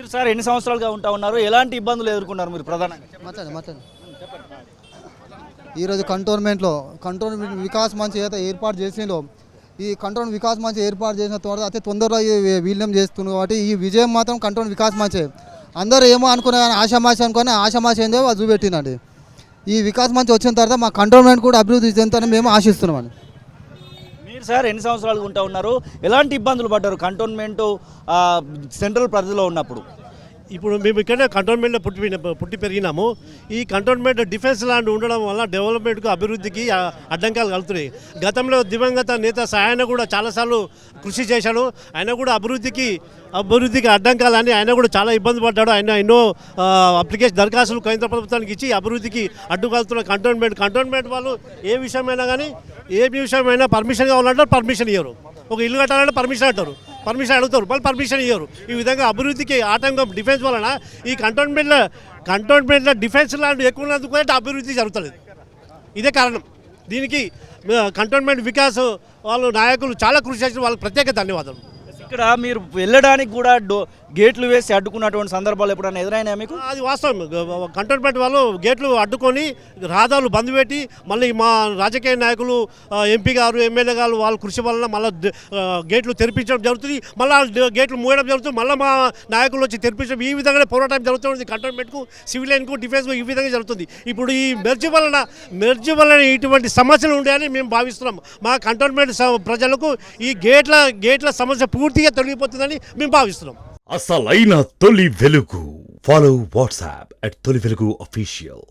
మీరు సార్ ఎన్ని సంవత్సరాలుగా ఉంటా ఉన్నారు, ఎలాంటి ఇబ్బందులు ఎదుర్కొన్నారు మీరు ప్రధానంగా? ఈరోజు కంటోన్మెంట్ వికాస్ మంచి ఏర్పాటు చేసిందో, ఈ కంటోన్మెంట్ వికాస్ మంచి ఏర్పాటు చేసిన తర్వాత అతి తొందరగా విలీనం చేస్తున్నారు కాబట్టి ఈ విజయం మాత్రం కంటోన్మెంట్ వికాస్ మంచి. అందరూ ఏమో అనుకునే ఆశామాషి అనుకుని ఆశామాషి ఏందో అది చూపెట్టినండి. ఈ వికాస్ మంచి వచ్చిన తర్వాత మా కంటోన్మెంట్ కూడా అభివృద్ధి చెందుతారని మేము ఆశిస్తున్నామండి. మీరు సార్ ఎన్ని సంవత్సరాలుగా ఉంటా ఉన్నారు, ఎలాంటి ఇబ్బందులు పడ్డారు కంటోన్మెంట్ సెంట్రల్ పరిధిలో ఉన్నప్పుడు? ఇప్పుడు మేము ఇక్కడ కంటోన్మెంట్లో పుట్టి పెరిగినాము. ఈ కంటోన్మెంట్ డిఫెన్స్ ల్యాండ్ ఉండడం వల్ల డెవలప్మెంట్కు అభివృద్ధికి అడ్డంకాలు కలుగుతున్నాయి. గతంలో దివంగత నేత ఆయన కూడా చాలాసార్లు కృషి చేశాడు. ఆయన కూడా అభివృద్ధికి అడ్డంకాలని ఆయన కూడా చాలా ఇబ్బంది పడ్డాడు. ఆయన ఎన్నో దరఖాస్తులు కేంద్ర ప్రభుత్వానికి ఇచ్చి అభివృద్ధికి అడ్డుకలుతున్న కంటోన్మెంట్ వాళ్ళు ఏ విషయమైనా పర్మిషన్ కావాలంటే పర్మిషన్ ఇవ్వరు. ఒక ఇల్లు కట్టాలంటే పర్మిషన్ అంటారు, పర్మిషన్ అడుగుతారు, మళ్ళీ పర్మిషన్ ఇవ్వరు. ఈ విధంగా అభివృద్ధికి ఆటంకం డిఫెన్స్ వలన ఈ కంటోన్మెంట్లో డిఫెన్స్ ల్యాండ్ ఎక్కువ ఉన్నందుకు అభివృద్ధి జరుగుతలేదు. ఇదే కారణం. దీనికి కంటోన్మెంట్ వికాస్ వాళ్ళు నాయకులు చాలా కృషి చేసిన వాళ్ళకి ప్రత్యేక ధన్యవాదాలు. ఇక్కడ మీరు వెళ్ళడానికి కూడా గేట్లు వేసి అడ్డుకున్నటువంటి సందర్భాలు ఎప్పుడైనా ఎదురైనా మీకు? అది వాస్తవం. కంటోన్మెంట్ వాళ్ళు గేట్లు అడ్డుకొని రహదారులు బంద్ పెట్టి మళ్ళీ మా రాజకీయ నాయకులు ఎంపీ గారు ఎమ్మెల్యే గారు వాళ్ళ కృషి వలన మళ్ళీ గేట్లు తెరిపించడం జరుగుతుంది, మళ్ళీ గేట్లు మూయడం జరుగుతుంది, మళ్ళీ మా నాయకులు వచ్చి తెరిపించడం. ఈ విధంగా పోరాటం జరుగుతుంది. కంటోన్మెంట్కు సివిలియన్కు డిఫెన్స్కు ఈ విధంగా జరుగుతుంది. ఇప్పుడు ఈ మెర్జ్ వలన ఇటువంటి సమస్యలు ఉంటాయని మేము భావిస్తున్నాం. మా కంటోన్మెంట్ ప్రజలకు ఈ గేట్ల సమస్య పూర్తిగా తొలగిపోతుందని మేము భావిస్తున్నాం. అసలైన తొలి వెలుగు. ఫాలో వాట్సాప్ @తొలి వెలుగు official.